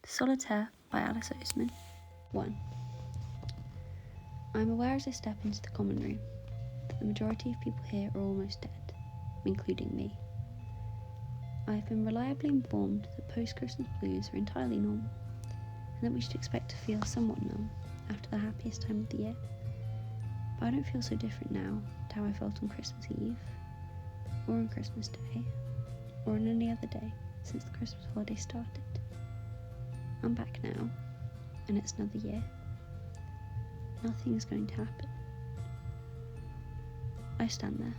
Solitaire by Alice Oseman. 1. I am aware as I step into the common room that the majority of people here are almost dead, including me. I have been reliably informed that post-Christmas blues are entirely normal, and that we should expect to feel somewhat numb after the happiest time of the year. But I don't feel so different now to how I felt on Christmas Eve, or on Christmas Day, or on any other day since the Christmas holiday started. I'm back now, and it's another year. Nothing is going to happen. I stand there.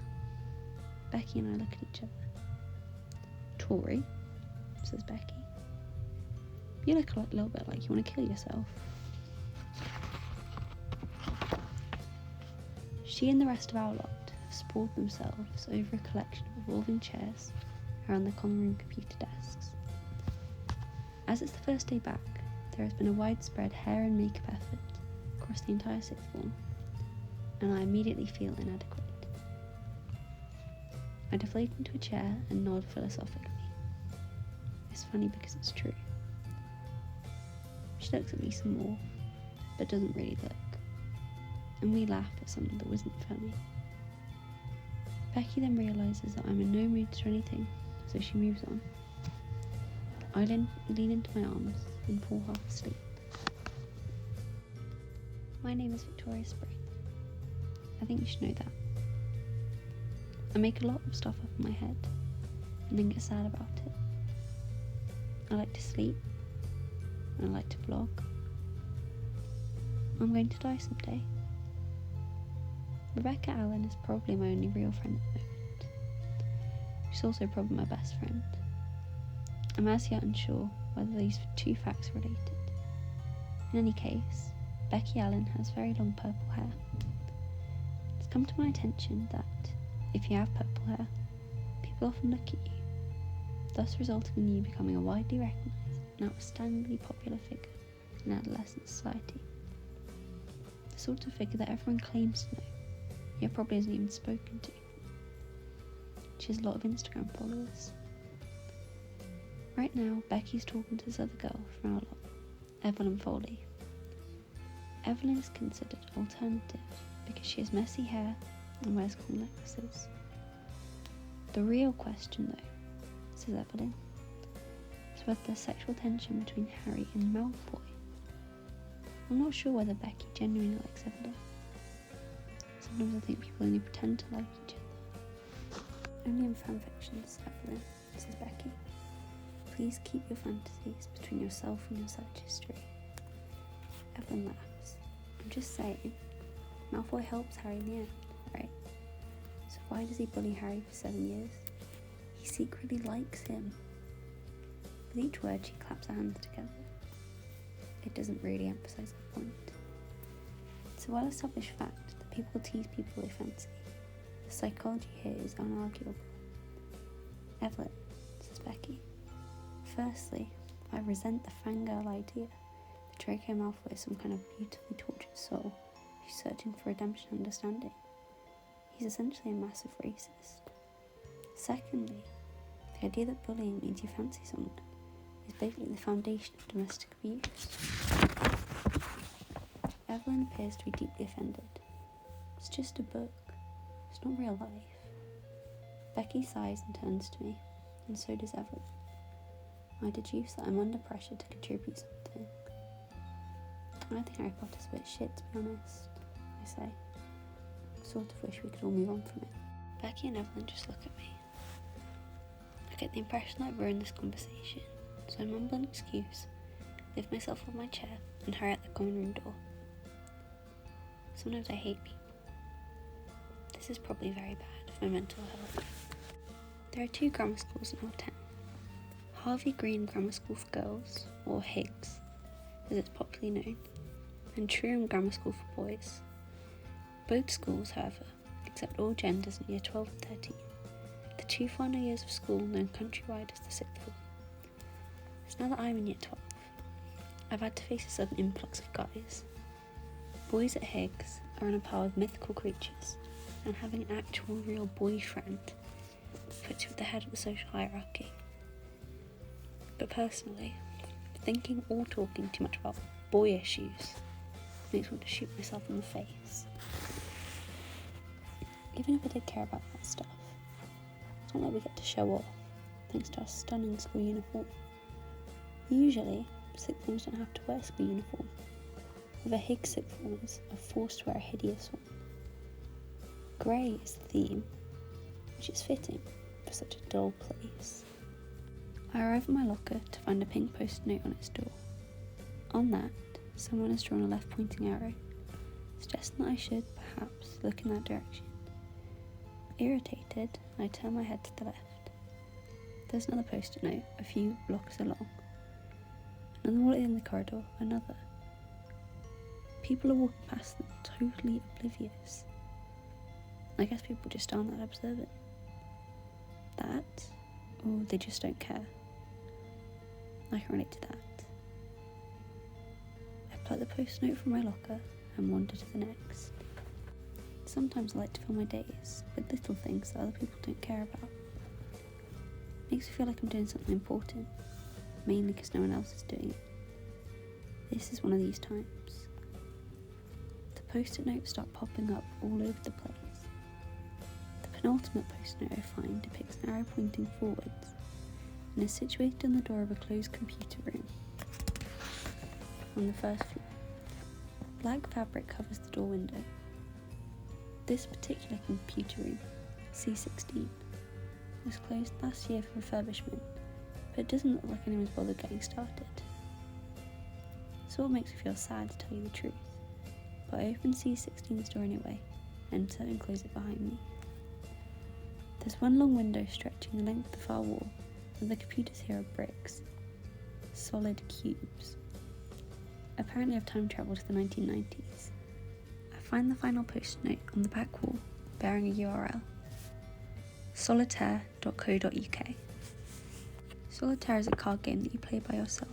Becky and I look at each other. Tori, says Becky. You look a little bit like you want to kill yourself. She and the rest of our lot have sprawled themselves over a collection of revolving chairs around the common room computer desks. As it's the first day back, there has been a widespread hair and makeup effort across the entire sixth form, and I immediately feel inadequate. I deflate into a chair and nod philosophically. It's funny because it's true. She looks at me some more, but doesn't really look, and we laugh at something that wasn't funny. Becky then realises that I'm in no mood to do anything, so she moves on. I lean into my arms and fall half asleep. My name is Victoria Spring. I think you should know that. I make a lot of stuff up in my head and then get sad about it. I like to sleep and I like to blog. I'm going to die someday. Rebecca Allen is probably my only real friend at the moment. She's also probably my best friend. I'm as yet unsure whether these two facts are related. In any case, Becky Allen has very long purple hair. It's come to my attention that, if you have purple hair, people often look at you, thus resulting in you becoming a widely recognised and outstandingly popular figure in adolescent society. The sort of figure that everyone claims to know, yet probably hasn't even spoken to. She has a lot of Instagram followers. Right now, Becky's talking to this other girl from our lot, Evelyn Foley. Evelyn is considered alternative because she has messy hair and wears cool necklaces. The real question, though, says Evelyn, is whether there's sexual tension between Harry and Malfoy. I'm not sure whether Becky genuinely likes Evelyn. Sometimes I think people only pretend to like each other. Only in fanfictions, Evelyn, says Becky. Please keep your fantasies between yourself and your search history. Evelyn laughs. I'm just saying, Malfoy helps Harry in the end, right? So why does he bully Harry for 7 years? He secretly likes him. With each word she claps her hands together. It doesn't really emphasise the point. It's a well-established fact that people tease people they fancy. The psychology here is unarguable. Evelyn, says Becky. Firstly, I resent the fangirl idea that Draco Malfoy is some kind of beautifully tortured soul who's searching for redemption and understanding. He's essentially a massive racist. Secondly, the idea that bullying means you fancy someone is basically the foundation of domestic abuse. Evelyn appears to be deeply offended. It's just a book. It's not real life. Becky sighs and turns to me, and so does Evelyn. I deduce that I'm under pressure to contribute something. I think Harry Potter's a bit shit, to be honest, I say. Sort of wish we could all move on from it. Becky and Evelyn just look at me. I get the impression that I've ruined this conversation, so I mumble an excuse, lift myself off my chair, and hurry out the common room door. Sometimes I hate people. This is probably very bad for my mental health. There are 2 grammar schools in our town. Harvey Green Grammar School for Girls, or Higgs, as it's popularly known, and Truham Grammar School for Boys. Both schools, however, accept all genders in year 12 and 13, the 2 final years of school known countrywide as the sixth form. So now that I'm in year 12, I've had to face a sudden influx of guys. Boys at Higgs are on a par with mythical creatures, and having an actual real boyfriend puts you at the head of the social hierarchy. But personally, thinking or talking too much about boy issues makes me want to shoot myself in the face. Even if I did care about that stuff, it's not like we get to show off thanks to our stunning school uniform. Usually, sixth forms don't have to wear a school uniform. With a Higgs sixth formers are forced to wear a hideous one. Grey is the theme, which is fitting for such a dull place. I arrive at my locker to find a pink post-it note on its door. On that, someone has drawn a left-pointing arrow, suggesting that I should, perhaps, look in that direction. Irritated, I turn my head to the left. There's another post-it note, a few blocks along. Another wall in the corridor, another. People are walking past them, totally oblivious. I guess people just aren't that observant. That, or they just don't care. I can relate to that. I pluck the post note from my locker and wander to the next. Sometimes I like to fill my days with little things that other people don't care about. Makes me feel like I'm doing something important, mainly because no one else is doing it. This is one of these times. The post-it notes start popping up all over the place. The penultimate post-it note I find depicts an arrow pointing forwards and is situated on the door of a closed computer room on the first floor. Black fabric covers the door window. This particular computer room, C16, was closed last year for refurbishment, but it doesn't look like anyone's bothered getting started. Sort of makes me feel sad to tell you the truth, but I open C16's door anyway, enter and close it behind me. There's one long window stretching the length of the far wall, and the computers here are bricks. Solid cubes. Apparently I've time travelled to the 1990s. I find the final post-it note on the back wall, bearing a URL. solitaire.co.uk. Solitaire is a card game that you play by yourself.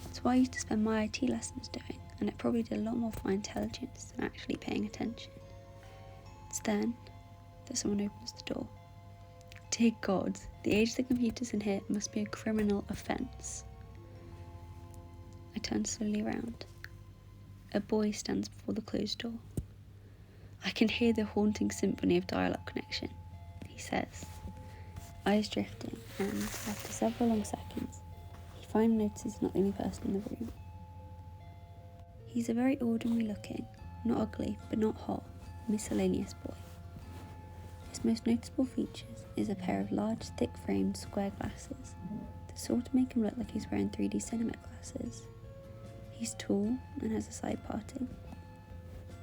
It's what I used to spend my IT lessons doing, and it probably did a lot more for my intelligence than actually paying attention. It's then that someone opens the door. Dear God, the age of the computers in here must be a criminal offence. I turn slowly around. A boy stands before the closed door. I can hear the haunting symphony of dial-up connection, he says, eyes drifting, and after several long seconds, he finally notices he's not the only person in the room. He's a very ordinary looking, not ugly, but not hot, miscellaneous boy. His most noticeable features is a pair of large, thick-framed, square glasses that sort of make him look like he's wearing 3D cinema glasses. He's tall and has a side parting.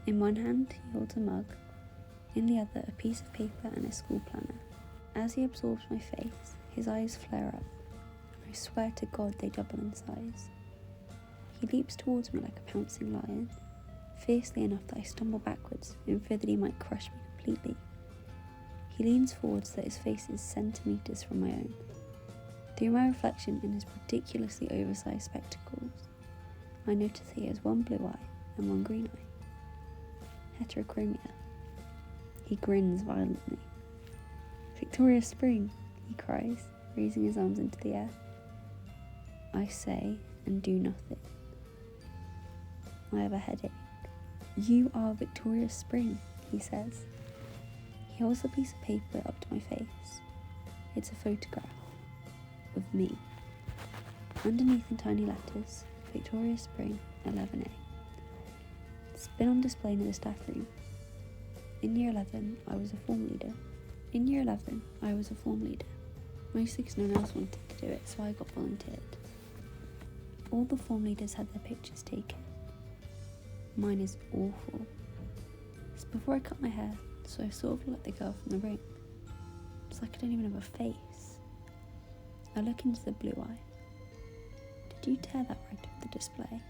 In one hand, he holds a mug, in the other, a piece of paper and a school planner. As he absorbs my face, his eyes flare up. I swear to God they double in size. He leaps towards me like a pouncing lion, fiercely enough that I stumble backwards in fear that he might crush me completely. He leans forward so that his face is centimetres from my own. Through my reflection in his ridiculously oversized spectacles, I notice he has one blue eye and one green eye. Heterochromia. He grins violently. Victoria Spring, he cries, raising his arms into the air. I say and do nothing. I have a headache. You are Victoria Spring, he says. He holds a piece of paper up to my face. It's a photograph of me. Underneath in tiny letters, Victoria Spring 11A. It's been on display in the staff room. In year 11, I was a form leader. Mostly because no one else wanted to do it, so I got volunteered. All the form leaders had their pictures taken. Mine is awful. It's before I cut my hair, so I sort of look like the girl from the ring. It's like I don't even have a face. I look into the blue eye. Did you tear that right off the display?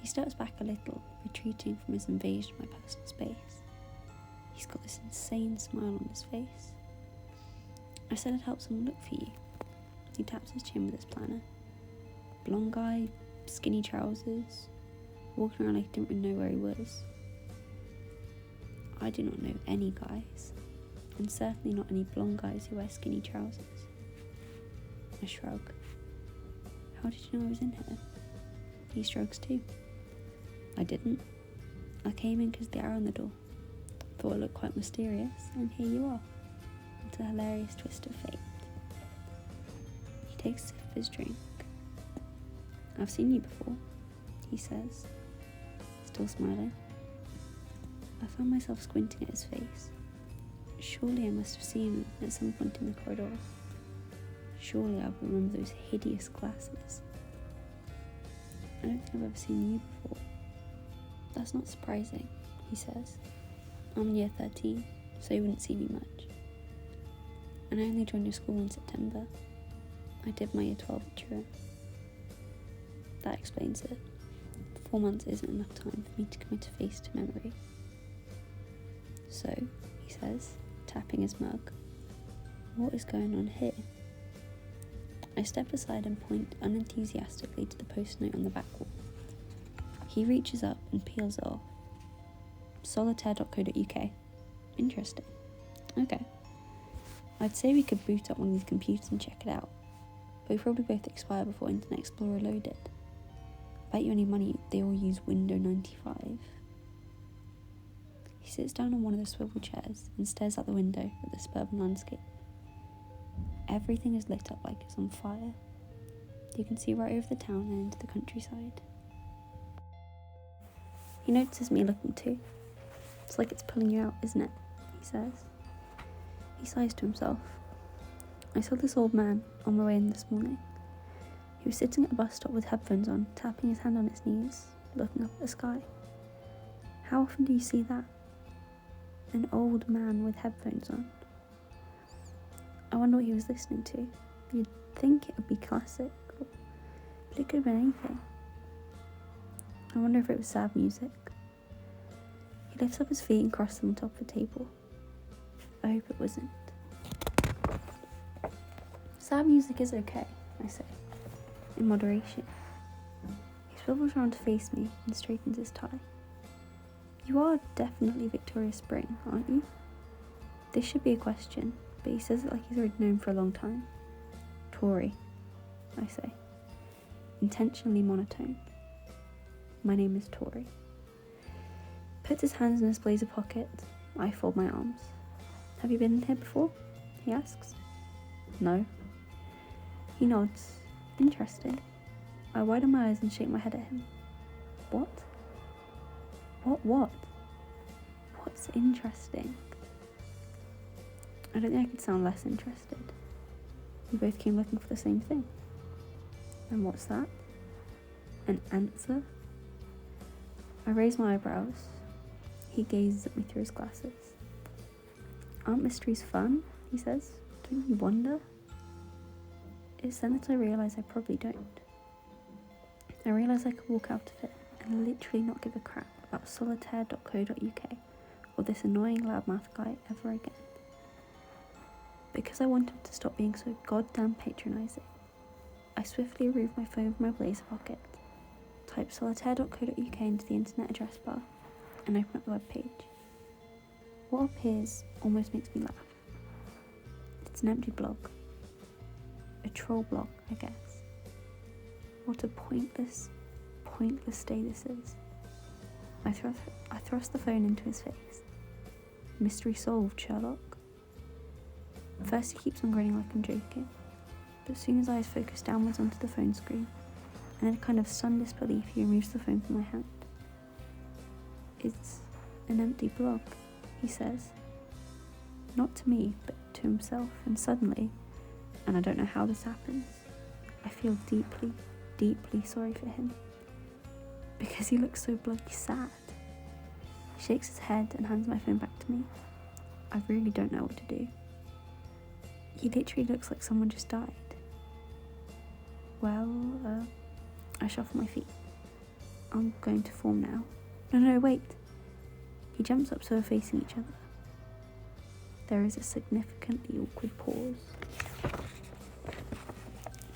He steps back a little, retreating from his invasion of my personal space. He's got this insane smile on his face. I said I'd help someone look for you. He taps his chin with his planner. Blonde guy, skinny trousers, walking around like he didn't really know where he was. I do not know any guys, and certainly not any blonde guys who wear skinny trousers. I shrug. How did you know I was in here? He strokes too. I didn't. I came in because the arrow on the door. Thought it looked quite mysterious, and here you are. It's a hilarious twist of fate. He takes a sip of his drink. I've seen you before, he says, still smiling. I found myself squinting at his face. Surely I must have seen him at some point in the corridor. Surely I will remember those hideous glasses. I don't think I've ever seen you before. That's not surprising, he says. I'm year 13, so you wouldn't see me much. And I only joined your school in September. I did my year 12 at Truro. That explains it. 4 months isn't enough time for me to commit a face to memory. So, he says, tapping his mug, what is going on here? I step aside and point unenthusiastically to the post-note on the back wall. He reaches up and peels it off. Solitaire.co.uk. Interesting. Okay. I'd say we could boot up one of these computers and check it out, but we probably both expire before Internet Explorer loaded. Bet you any money they all use Windows 95. He sits down on one of the swivel chairs and stares out the window at the suburban landscape. Everything is lit up like it's on fire. You can see right over the town and into the countryside. He notices me looking too. It's like it's pulling you out, isn't it? He says. He sighs to himself. I saw this old man on my way in this morning. He was sitting at a bus stop with headphones on, tapping his hand on his knees, looking up at the sky. How often do you see that? An old man with headphones on. I wonder what he was listening to. You'd think it would be classic, but it could have been anything. I wonder if it was sad music. He lifts up his feet and crosses them on top of the table. I hope it wasn't. Sad music is okay, I say, in moderation. He swivels around to face me and straightens his tie. You are definitely Victoria Spring, aren't you? This should be a question, but he says it like he's already known for a long time. Tory, I say, intentionally monotone. My name is Tory. Puts his hands in his blazer pocket. I fold my arms. Have you been in here before? He asks. No. He nods. Interesting. I widen my eyes and shake my head at him. What? What? What's interesting? I don't think I could sound less interested. We both came looking for the same thing. And what's that? An answer? I raise my eyebrows. He gazes at me through his glasses. Aren't mysteries fun? He says. Don't you wonder? It's then that I realise I probably don't. I realise I could walk out of it and literally not give a crap about solitaire.co.uk or this annoying loudmouth guy ever again. Because I want him to stop being so goddamn patronising, I swiftly remove my phone from my blazer pocket, type solitaire.co.uk into the internet address bar, and open up the webpage. What appears almost makes me laugh. It's an empty blog. A troll blog, I guess. What a pointless day this is. I thrust the phone into his face. Mystery solved, Sherlock. First he keeps on grinning like I'm joking, but soon his eyes focus downwards onto the phone screen, and in a kind of stunned disbelief he removes the phone from my hand. It's an empty blog, he says. Not to me, but to himself, and suddenly, and I don't know how this happens, I feel deeply, deeply sorry for him. Because he looks so bloody sad. He shakes his head and hands my phone back to me. I really don't know what to do. He literally looks like someone just died. Well, I shuffle my feet. I'm going to form now. No, wait. He jumps up so we're facing each other. There is a significantly awkward pause.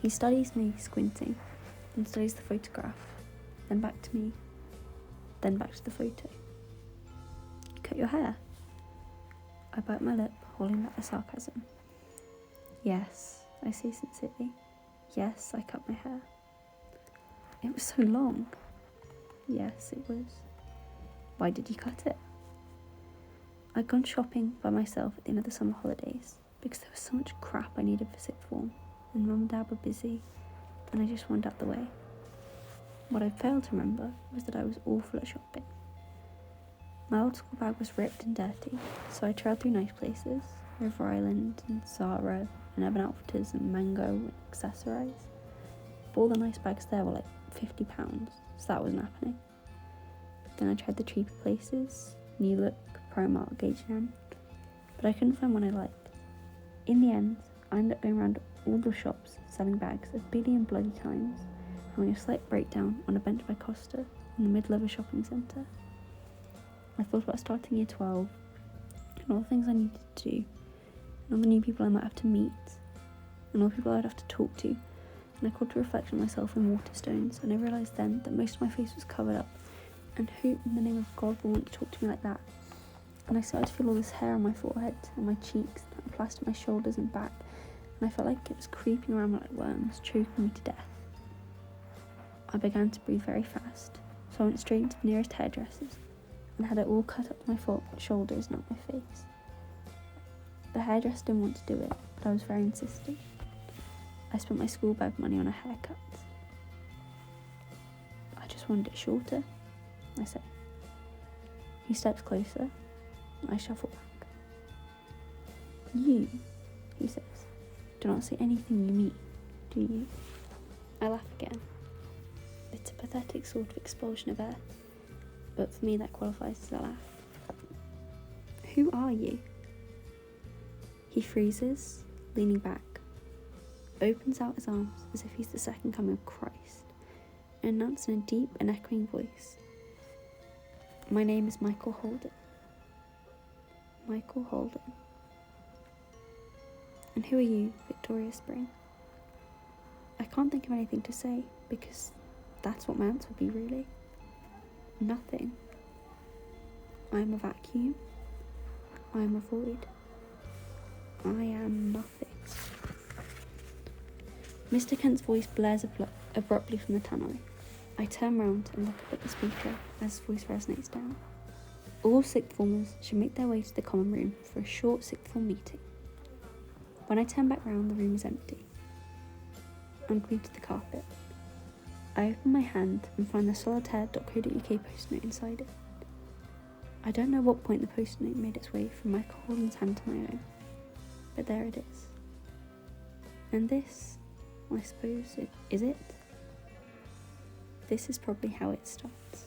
He studies me, squinting, and studies the photograph, then back to me, then back to the photo. You cut your hair? I bite my lip, holding back the sarcasm. Yes, I say sincerely. Yes, I cut my hair. It was so long. Yes, it was. Why did you cut it? I'd gone shopping by myself at the end of the summer holidays because there was so much crap I needed for sixth form, and Mum and Dad were busy, and I just wanted out the way. What I failed to remember was that I was awful at shopping. My old school bag was ripped and dirty, so I trailed through nice places, River Island and Zara and Urban Outfitters and Mango and Accessorize. But all the nice bags there were like £50, so that wasn't happening. Then I tried the cheaper places, New Look, Primark, H&M, but I couldn't find one I liked. In the end, I ended up going around all the shops selling bags a billion bloody times, having a slight breakdown on a bench by Costa in the middle of a shopping centre. I thought about starting year 12 and all the things I needed to do, and all the new people I might have to meet, and all the people I'd have to talk to, and I caught a reflection of myself in Waterstones, and I realised then that most of my face was covered up, and who in the name of God will want to talk to me like that? And I started to feel all this hair on my forehead and my cheeks, and plastered my shoulders and back, and I felt like it was creeping around me like worms, choking me to death. I began to breathe very fast, so I went straight into the nearest hairdresser's and had it all cut up to my shoulders, not my face. The hairdresser didn't want to do it, but I was very insistent. I spent my school bag money on a haircut. I just wanted it shorter, I say. He steps closer. I shuffle back. You, he says, do not say anything you mean, do you? I laugh again. It's a pathetic sort of expulsion of air, but for me that qualifies as a laugh. Who are you? He freezes, leaning back, opens out his arms as if he's the second coming of Christ, and announced in a deep and echoing voice, "My name is Michael Holden." Michael Holden. And who are you, Victoria Spring? I can't think of anything to say, because that's what my answer would be, really. Nothing. I am a vacuum. I am a void. I am nothing. Mr. Kent's voice blares abruptly from the tannoy. I turn round and look up at the speaker as his voice resonates down. All sixth formers should make their way to the common room for a short sixth form meeting. When I turn back round, the room is empty. I'm glued to the carpet. I open my hand and find the solitaire.co.uk post-note inside it. I don't know what point the post-note made its way from Michael Holden's hand to my own, but there it is. And this, I suppose, is it? This is probably how it starts.